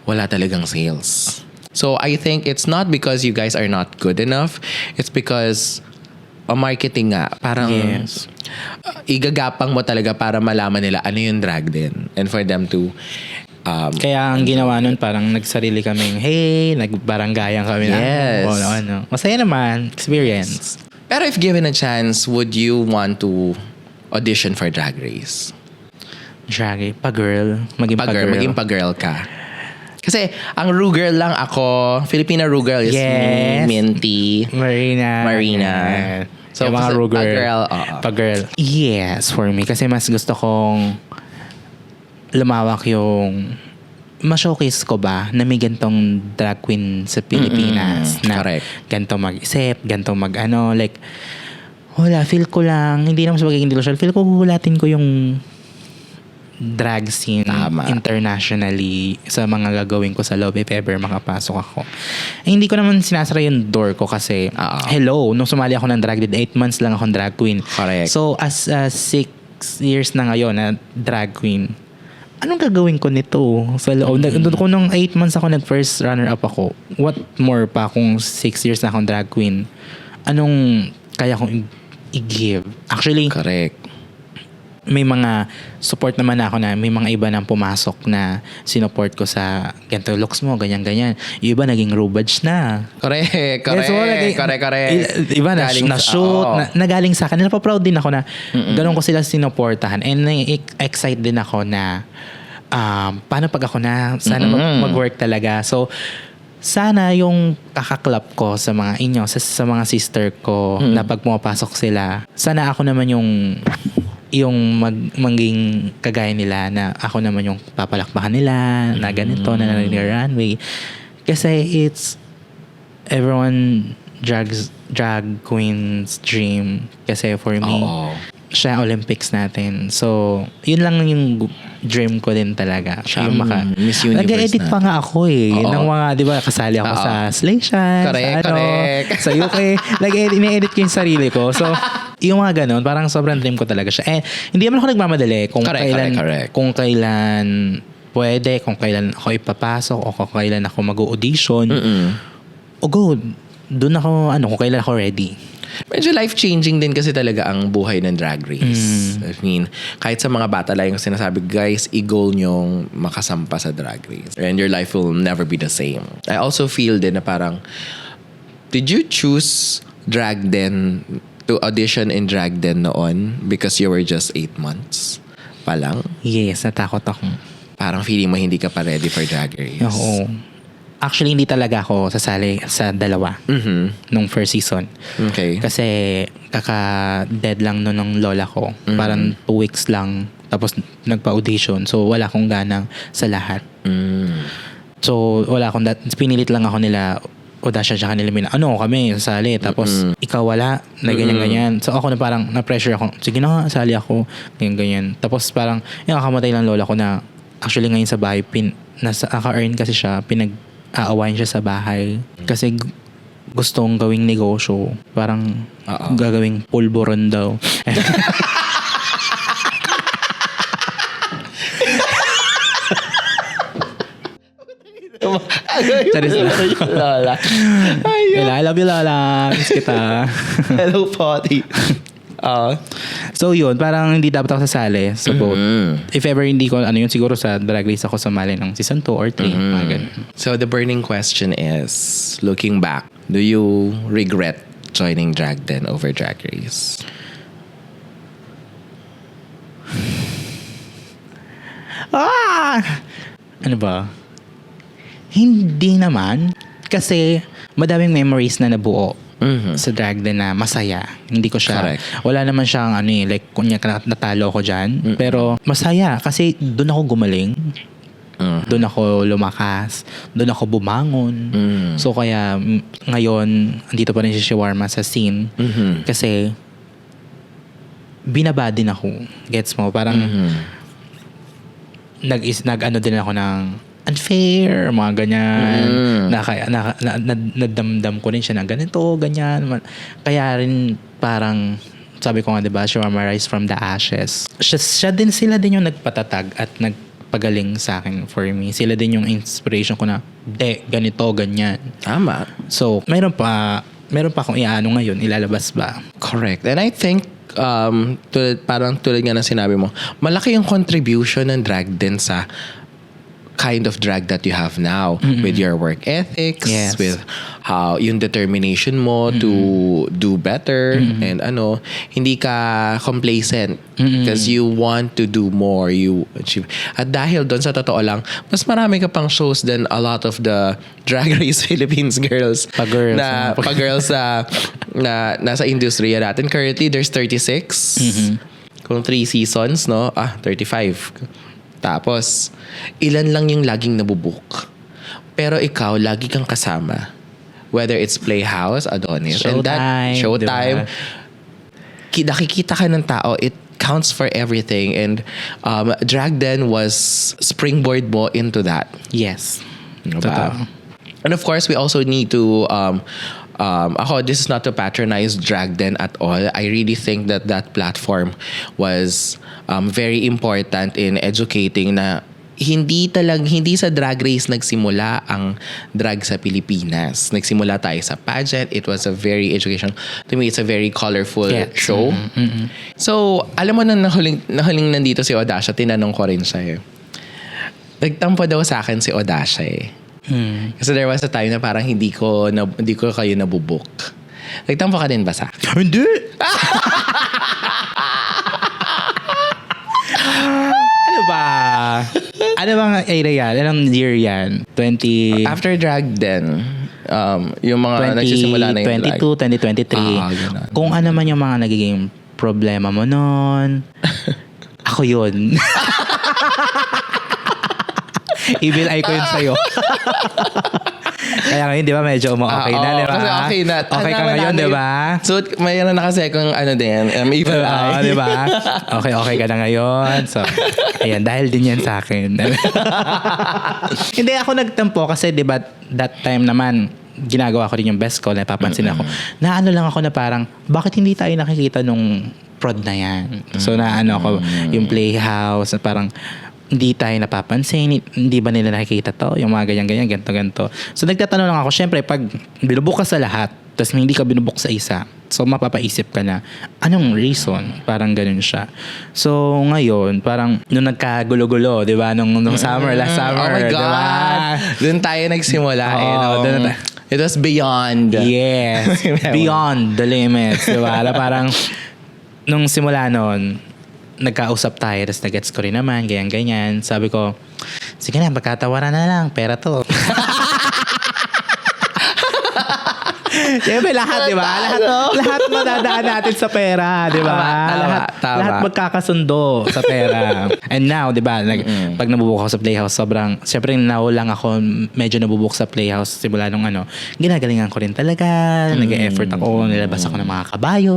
Wala talagang sales. So I think it's not because you guys are not good enough. It's because marketing nga. Parang igagapang mo talaga para malaman nila ano yung drag din. And for them to kaya ang ginawa nun, parang nagsarili kaming, nagbaranggayan kami na. Masaya naman. Experience. Pero if given a chance, would you want to audition for Drag Race? Drag Pag-girl. Maging Pag-girl. Maging Pag-girl ka. Kasi ang Ru girl lang ako. Filipina Ru girl is Minty. Marina. So yung mga Ru girl. Pag-girl. Yes, for me. Kasi mas gusto kong lumawak yung ma-showcase ko ba na may gantong drag queen sa Pilipinas na correct. Gantong mag-isip, gantong mag-ano, like wala, feel ko lang, hindi naman sa pagiging delusional, feel ko gugulatin ko yung drag scene internationally sa mga gagawin ko sa loob if ever makapasok ako. Hindi ko naman sinasara yung door ko kasi hello, nung sumali ako ng drag din, 8 months lang akong drag queen. Correct. So as 6 years na ngayon na drag queen, anong gagawin ko nito sa loob? Kung nung 8 months ako nag-first runner-up ako, what more pa kung 6 years na akong drag queen? Anong kaya kong i-give? Actually, correct. may mga support naman ako na may mga iba nang pumasok na sinuport ko sa ganito looks mo, ganyan-ganyan. Yung iba naging rubage na. Correct. Iba na-shoot, nagaling sa akin. Napaproud din ako na ganun ko sila sinuportahan. And excited din ako na paano pag ako na, sana mag-work talaga. So, sana yung kakaklap ko sa mga inyo, sa mga sister ko na pag pumapasok sila, sana ako naman yung maging kagaya nila na ako naman yung papalakbakan nila na ganito na runway. Kasi it's everyone drag queen's dream. Kasi for me, siya Olympics natin. So, yun lang yung dream ko din talaga. Siya Miss Universe nag-edit pa nga ako eh. Ng mga, di ba, kasali ako sa Slayshine. Correct. Sa UK. Ine-edit ko yung sarili ko. So, yung mga ganun, parang sobrang dream ko talaga siya. And hindi naman ako nagmamadali kung kung kailan pwede, kung kailan ako ipapasok o kung kailan ako mag-audition. O go, doon ako, kung kailan ako ready. Medyo life-changing din kasi talaga ang buhay ng Drag Race. I mean, kahit sa mga bata lang yung sinasabi, guys, i-goal nyong makasampa sa Drag Race. And your life will never be the same. I also feel din na parang, did you choose Drag Den to audition in Drag Den noon because you were just 8 months pa lang? Yes, natakot ako. Parang feeling mo hindi ka pa ready for Drag Race. Oo. Actually, hindi talaga ako sasali sa dalawa nung first season. Okay. Kasi kaka-dead lang nun ng lola ko. Parang 2 weeks lang. Tapos nagpa-audition. So, wala akong ganang sa lahat. So, wala akong pinilit lang ako nila audition siya kanila. Kami, sasali. Tapos, ikaw wala. Na ganyan-ganyan. So, ako na parang na-pressure ako. Sige na, sali ako. Ganyan-ganyan. Tapos, parang, yung kakamatay lang lola ko na actually ngayon sa bahay, naka-earn kasi siya, aawain siya sa bahay. Kasi gustong gawing negosyo. Parang gagawing pulburon daw. Charis na. Lola. I love you, Lola. Miss kita. Hello, Potty. So yun, parang hindi dapat ako sasali sa both. If ever hindi ko, yun, siguro sa Drag Race ako sumali ng season 2 or 3. Mga ganun. So the burning question is, looking back, do you regret joining Drag Den over Drag Race? Ano ba? Hindi naman. Kasi madaming memories na nabuo sa Drag Den na masaya. Hindi ko siya, correct. Wala naman siyang like kunya natalo ko dyan. Pero masaya kasi doon ako gumaling. Doon ako lumakas. Doon ako bumangon. So kaya ngayon, andito pa rin si Shawarma sa scene. Kasi binaba din ako. Gets mo? Parang nag-ano din ako ng unfair, mga ganyan. Nadamdam ko rin siya na ganito, ganyan. Kaya rin parang, sabi ko nga, diba, Shawarma rise from the ashes. Sila din yung nagpatatag at nagpagaling sa akin for me. Sila din yung inspiration ko na, ganito, ganyan. Tama. So, meron pa akong iaano ngayon, ilalabas ba? Correct. And I think, tulad nga na sinabi mo, malaki yung contribution ng Drag Den sa kind of drag that you have now with your work ethics, with how yung determination mo to do better and hindi ka complacent because you want to do more, you achieve. At dahil doon sa totoo lang, mas marami ka pang shows than a lot of the Drag Race Philippines girls na nasa industriya natin. Currently, there's 36. Kung 3 seasons, 35. Tapos, ilan lang yung laging nabubuk. Pero ikaw, lagi kang kasama. Whether it's Playhouse, Adonis, Showtime, and that Showtime, diba? Nakikita ka ng tao, it counts for everything. And Drag Den was springboard mo into that. Yes. Diba? And of course, we also need to this is not to patronize Drag Den at all. I really think that platform was very important in educating na hindi sa Drag Race nagsimula ang drag sa Pilipinas. Nagsimula tayo sa pageant. It was a very educational, to me, it's a very colorful show. So, alam mo na nahuling nandito si Odasha, tinanong ko rin siya eh. Nagtampo daw sa akin si Odasha eh. Kasi there was a time na parang hindi ko kayo nabubuk. Nagtampo ka din ba sa akin? Hindi! Ano ba? Ano bang era yan? Anong year yan? After drag din, yung mga nagsisimula na yung 22, drag. 2023. Kung ano man yung mga nagiging problema mo noon, ako yun. Evil eye ko yun sa'yo. Kaya ngayon, di ba, medyo okay na, di ba? Kasi okay na. Okay ka ngayon, di ba? So, mayroon na kasi kung evil eye. Di ba? Okay ka na ngayon. So, ayan, dahil din yan sa akin. Hindi ako nagtampo kasi, di ba, that time naman, ginagawa ko rin yung best ko, napapansin ako. Naano lang ako na parang, bakit hindi tayo nakikita nung prod na yan? So, naano ako, yung Playhouse, na parang, hindi tayo napapansin, hindi ba nila nakikita to? Yung mga ganyan-ganyan, ganto-ganto. So, nagtatanong lang ako, syempre, pag binubuk ka sa lahat, tapos hindi ka binubuk sa isa, so, mapapaisip ka na, anong reason? Parang ganun siya. So, ngayon, parang, nung nagkagulo-gulo, di ba? Nung summer, last summer, oh my God. Diba? Doon tayo nagsimula. It was beyond. Yes. Beyond the limits. Di ba? Parang, nung simula nun, nagkausap tayo, tapos nag-gets ko rin naman, ganyan-ganyan. Sabi ko, sige na, pagkatawaran na lang, pera to. Siyempre, lahat, di ba? Lahat madadaan natin sa pera, di ba? Tama. Lahat magkakasundo sa pera. And now, di ba, pag nabubuk ako sa Playhouse, siyempre, now lang ako medyo nabubuk sa Playhouse simula nung ginagalingan ko rin talaga, nag-e-effort ako, nilabas ako ng mga kabayo.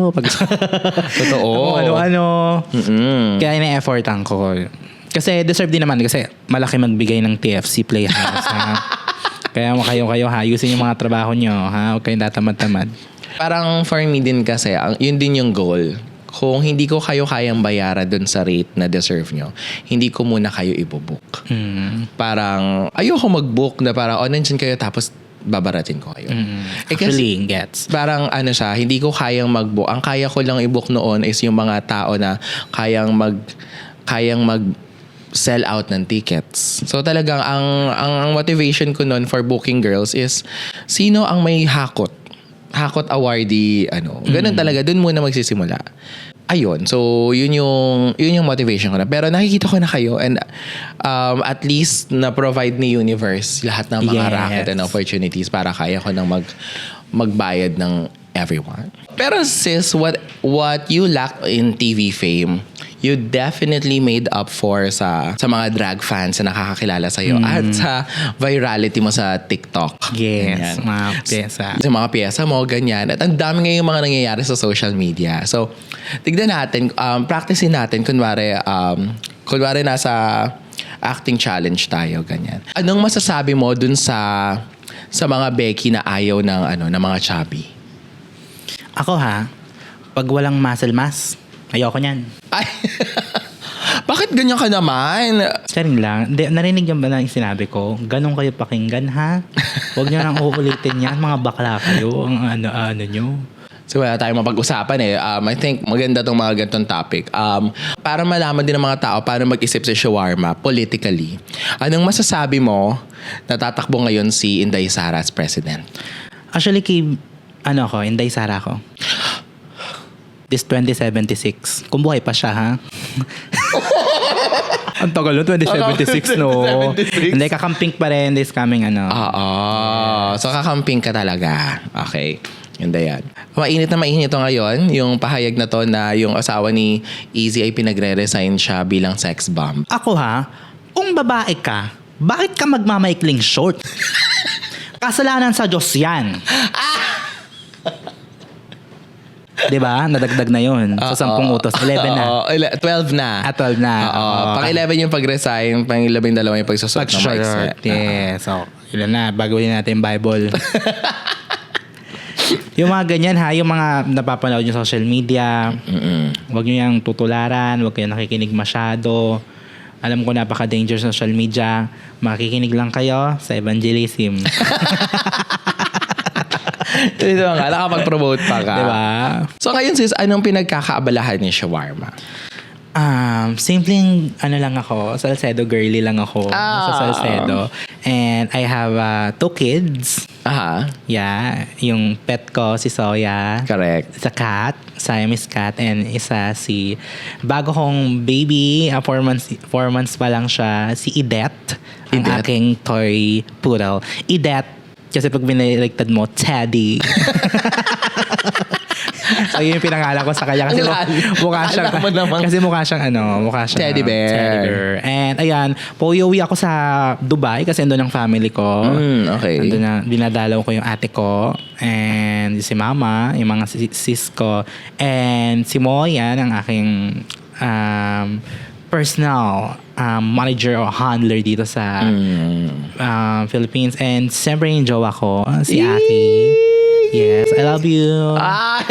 Totoo. Ano-ano. Kaya ina-effortan ko. Kasi deserve din naman, kasi malaki magbigay ng TFC Playhouse. Kaya kayo ayusin yung mga trabaho nyo, ha? Huwag kayong tatamad-tamad. Parang for me din kasi, yun din yung goal. Kung hindi ko kayo kayang bayaran dun sa rate na deserve nyo, hindi ko muna kayo ibobook. Parang, ayoko mag-book na parang, nandiyan kayo tapos babaratin ko kayo. Actually, gets. Parang siya, hindi ko kayang mag-book. Ang kaya ko lang i-book noon is yung mga tao na kayang mag sell out ng tickets. So talagang ang motivation ko noon for booking girls is sino ang may hakot awardee ganun talaga, dun muna magsisimula. Ayun, so yun yung motivation ko na. Pero nakikita ko na kayo and at least na provide ni Universe lahat ng mga racket and opportunities para kaya ko nang magbayad ng everyone. Pero sis, what you lack in TV fame, you definitely made up for sa mga drag fans na nakakakilala sa'yo at sa virality mo sa TikTok. Yes, mga pyesa. Sa mga pyesa mo, ganyan. At ang dami ngayong mga nangyayari sa social media. So, tignan natin, practicein natin, kunwari nasa acting challenge tayo, ganyan. Anong masasabi mo dun sa mga Becky na ayaw ng mga chubby? Ako pag walang muscle mass, ayoko niyan. Ay, bakit ganyan ka naman? Sharing lang. Narinig niyo ba na yung sinabi ko? Ganun kayo pakinggan, ha? Huwag niyo nang uulitin yan. Mga bakla kayo. Ang ano nyo. So wala tayong mapag-usapan eh. I think maganda tong mga ganitong topic. Para malaman din ng mga tao paano mag-isip sa shawarma politically. Anong masasabi mo na tatakbo ngayon si Inday Sara as president? Actually, Inday Sara ko. This 2076. Kung buhay pa siya, ha? Ang tagal no, 2076, no? 2076. Hindi, kakamping pa rin this coming, So, kakamping ka talaga. Okay. Yun na yan. Mainit na mainit ito ngayon, yung pahayag na to na yung asawa ni Easy ay pinagre-resign siya bilang sex bomb. Ako kung babae ka, bakit ka magmamaikling short? Kasalanan sa Diyos yan. Diba? Nadagdag na yun. Sa 10 utos. 11 na. 12 na. 12 na. Pang-11 yung pag-resign, pang-12 yung pagsusot ng short. Yes. So, ilan na. Baguhin natin yung Bible. Yung mga ganyan yung mga napapanood yung social media, huwag nyo yung tutularan, huwag kayo nakikinig masyado. Alam ko napaka-dangerous social media. Makikinig lang kayo sa evangelism. Ito nga, nakapag-promote pa ka. Diba? So ngayon sis, anong pinagkakaabalahan ni shawarma? Simpleng lang ako, Salcedo girly lang ako sa Salcedo. And I have 2 kids. Aha. Yeah, yung pet ko si Soya. Correct. Isa cat, Siamese cat, and isa si bago kong baby, 4 months pa lang siya, si Idet, ang Idet? aking toy poodle. Idet, kasi pag biniligtad mo, Teddy. So yun yung pinangalan ko sa kanya kasi mukha siyang Teddy bear. And ayan, pauwi ako sa Dubai kasi andun ang family ko. Okay. Andun na, dinadalaw ko yung ate ko and si mama, yung mga sis ko, and si Moya, ang aking personal manager o handler dito sa Philippines. And siyempre yung jowa ko, si Aki. Yes, I love you.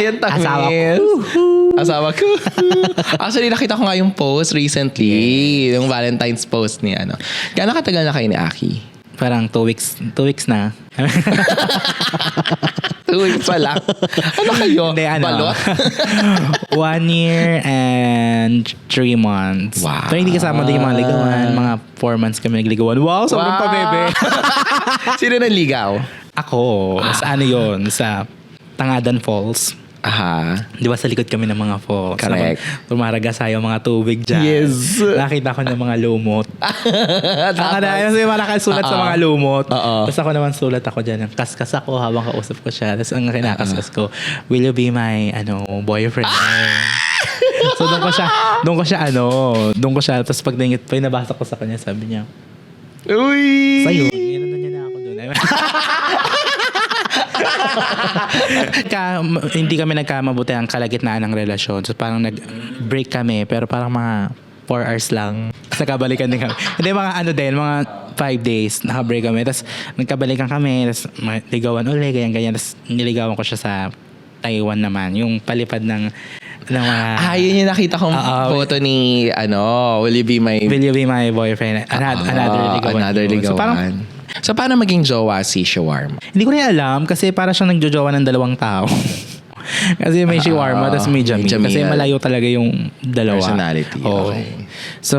Yan tamis. Asawa ko. Asawa ko. Actually, nakita ko nga yung post recently. Yung Valentine's post ni ano. Gaano katagal na kayo ni Aki? Parang 2 weeks na. 2 weeks pa lang. Ano kayo? Hindi, Balot? 1 year and 3 months. Wow. Pero hindi kasama din yung mga ligawan. Mga 4 months kami nagligawan. Wow, sobrang pa, bebe. Sino nanligaw? Ako, sa yun? Sa Tangadan Falls. Aha. Di ba sa likod kami ng mga falls? Correct. Tumaragas tayo mga tubig dyan. Yes. Nakita ko ng mga lumot. Tapos yung mga nakasulat sa mga lumot. Tapos ako naman sulat ako dyan. Kaskas ako habang kausap ko siya. Tapos ang kinakaskas ko, will you be my boyfriend? So doon ko siya. Tapos pag nabasa ko sa kanya, sabi niya, Uy! sa'yo, inano niya na ako doon. Hindi kami nagkamabuti ang kalagitnaan ng relasyon. So parang nag-break kami, pero parang mga 4 hours lang. Tapos nagkabalikan din kami. Hindi, mga 5 days, naka-break kami. Tapos nagkabalikan kami, tapos ligawan ulit, ganyan. Tapos niligawan ko siya sa Taiwan naman. Yung palipad ng mga... yun yung nakita kong photo ni, will you be my boyfriend? Another ligawan. So parang, so paano maging jowa si shawarma? hindi ko rin alam kasi para siyang nagjojowa ng 2 tao. Kasi may shawarma tapos may Jamil. Kasi malayo talaga yung dalawa. Personality. Oo. Okay. So,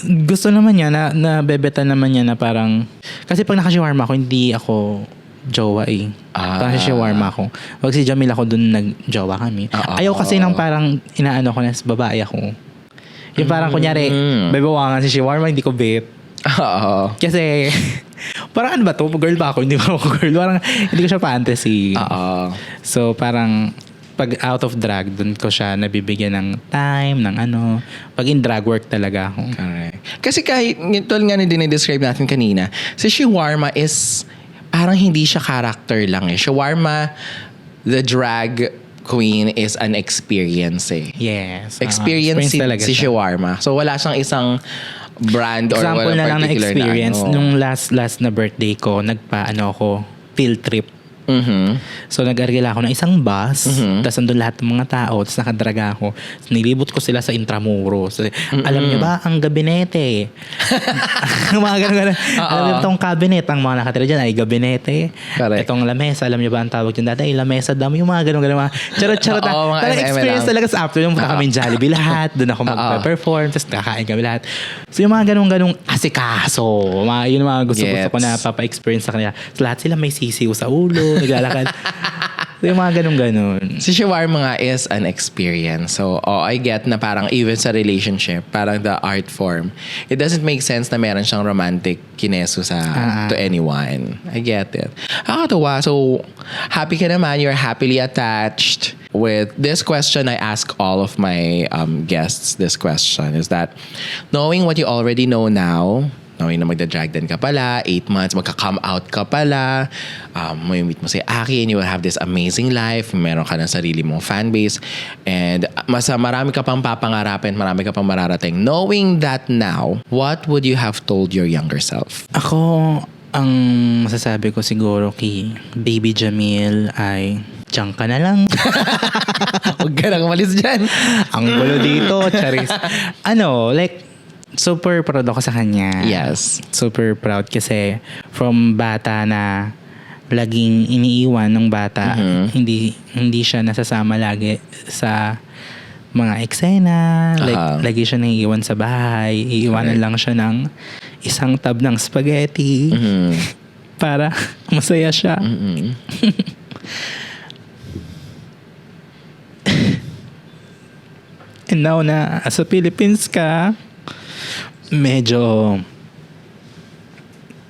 gusto naman niya na bebetan naman niya na parang... Kasi pag naka-shawarma ako, hindi ako jowa eh. Parang si shawarma ako. Pag si Jamil ako dun nag-jowa kami. Ayaw kasi nang parang inaano ko na sa babae ako. Yung parang kunyari, babawangan si shawarma, hindi ko bet. Kasi, parang ano ba to? Girl ba ako? Hindi ba ako girl? Parang hindi ko siya fantasy. So, parang pag out of drag, dun ko siya nabibigyan ng time, ng Pag in drag work talaga ako. Correct. Kasi kahit, tulad nga na dinidescribe natin kanina, si shawarma is, parang hindi siya character lang eh. Shawarma, the drag queen is an experience eh. Yes. Experience talaga si siya. shawarma. So, wala siyang isang brand or Example wala na lang na particular experience. na Nung last na birthday ko, ako, field trip. So nag-argila ako ng isang bus, tapos andun lahat ng mga tao, tapos nakadraga ako. So, nilibot ko sila sa Intramuros. So, alam niyo ba, ang gabinete. Mga ganun. Alam niyo itong cabinet, ang mga nakatira dyan ay gabinete. Correct. Itong lamesa, alam niyo ba ang tawag dyan dati? Ay, lamesa dami, yung mga ganun. Mga charot-charot. Mga Talaga SM experience lang. talaga sa afternoon. Punta kami Jollibee lahat. Doon ako mag-perform. Tapos kakain kami lahat. So yung mga ganun-ganung asikaso. Yun yung mga gusto ko na papa-experience sa kanila. So, lahat sila may sisiw sa ulo. Naglalakad. So, yung mga ganun-ganun. Si shawarma nga is an experience. So, I get na parang even sa relationship, parang the art form, it doesn't make sense na meron siyang romantic kineso to anyone. I get it. Nakakatawa. So, happy ka naman. You're happily attached. With this question, I ask all of my guests this question is that knowing what you already know now, knowing na magda-drag din ka pala, 8 months, magka-come out ka pala, may meet mo si Aki and you will have this amazing life, meron ka ng sarili mong fanbase, and marami ka pang papangarapin, marami ka pang mararating. Knowing that now, what would you have told your younger self? Ako, ang masasabi ko siguro kay Baby Jamil ay diyan ka na lang. Huwag ka nang umalis dyan. Ang gulo dito, charis. super proud ako sa kanya. Yes. Super proud kasi from bata na laging iniiwan ng bata, hindi siya nasasama lagi sa mga eksena, like lagi siya naiiwan sa bahay, iiwanan lang siya ng isang tab ng spaghetti para masaya siya. And now na sa Philippines ka, medyo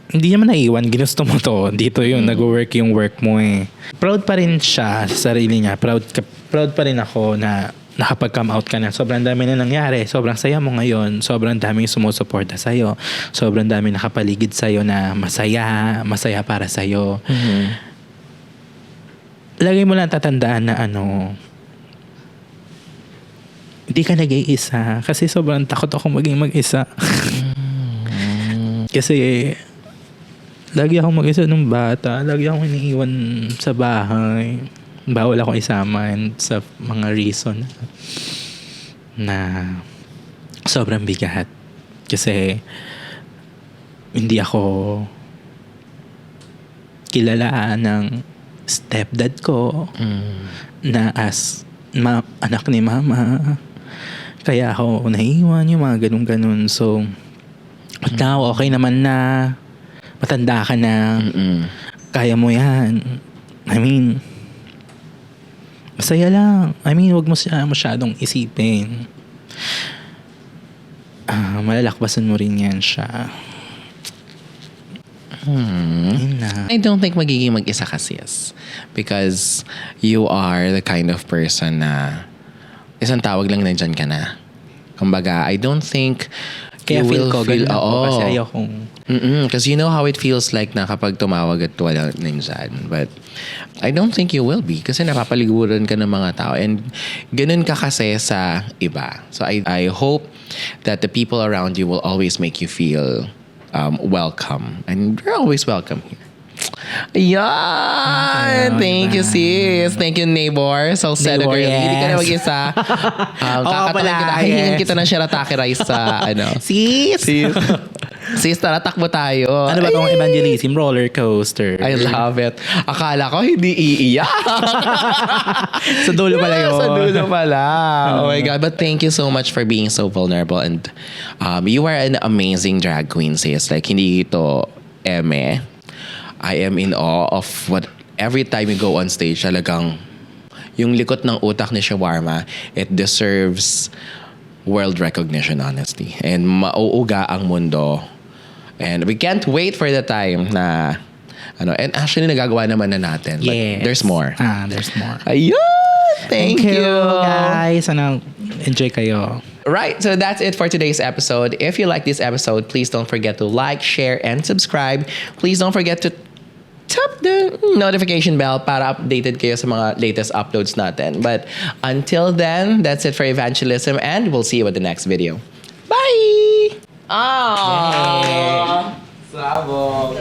hindi naman naiwan, ginusto mo to. Dito yung nag-work yung work mo eh. Proud pa rin siya sa sarili niya. Proud pa rin ako na nakapag-come out ka na. Sobrang dami na nangyari. Sobrang saya mo ngayon. Sobrang dami sumusuporta sa'yo. Sobrang dami nakapaligid sa'yo na masaya para sa'yo. Lagi mo lang tatandaan na hindi ka nag-iisa. Kasi sobrang takot ako maging mag-isa. Kasi lagi akong mag-isa nung bata. Lagi akong iniiwan sa bahay. Bawal akong isama sa mga reason na sobrang bigat. Kasi hindi ako kilala ng stepdad ko na as anak ni mama. Kaya ako naiiwan yung mga ganun-ganun. So, but now, okay naman na. Matanda ka na. Kaya mo yan. I mean, masaya lang. I mean, huwag mo siya masyadong isipin. Malalakbasan mo rin yan siya. I don't think magiging mag-isa ka, sis. Because you are the kind of person na isang tawag lang nandyan ka na. Kumbaga, I don't think kaya feel ko ganun ako kasi ayokong because you know how it feels like na kapag tumawag at wala nandyan. But I don't think you will be kasi napapaliguran ka ng mga tao and ganun ka kasi sa iba. So I hope that the people around you will always make you feel welcome. And you're always welcome here. Yeah, thank you, sis. Thank you, neighbor. So sad girl. Yes. Hindi ka na mag-isa. Hihingin kita ng shirataki rice sa Sis! Sis, tara, takbo tayo. Ano ba tong evangelism roller coaster? I love it. Akala ko hindi iiyak. Sa dulo pala yun. Sa dulo pala. Oh my God. But thank you so much for being so vulnerable. And you are an amazing drag queen, sis. Like, hindi ito eme. I am in awe of what every time you go on stage, talagang yung likot ng utak ni Shawarma, it deserves world recognition, honestly. And mauuga ang mundo. And we can't wait for the time na and actually nagagawa naman na natin. But Yes. there's more. There's more. Ayun! Thank you. Guys. Enjoy kayo. Right, so that's it for today's episode. If you like this episode, please don't forget to like, share, and subscribe. Please don't forget to tap the notification bell para updated kayo sa mga latest uploads natin. But until then, that's it for Evangelism and we'll see you at the next video. Bye! Sabog!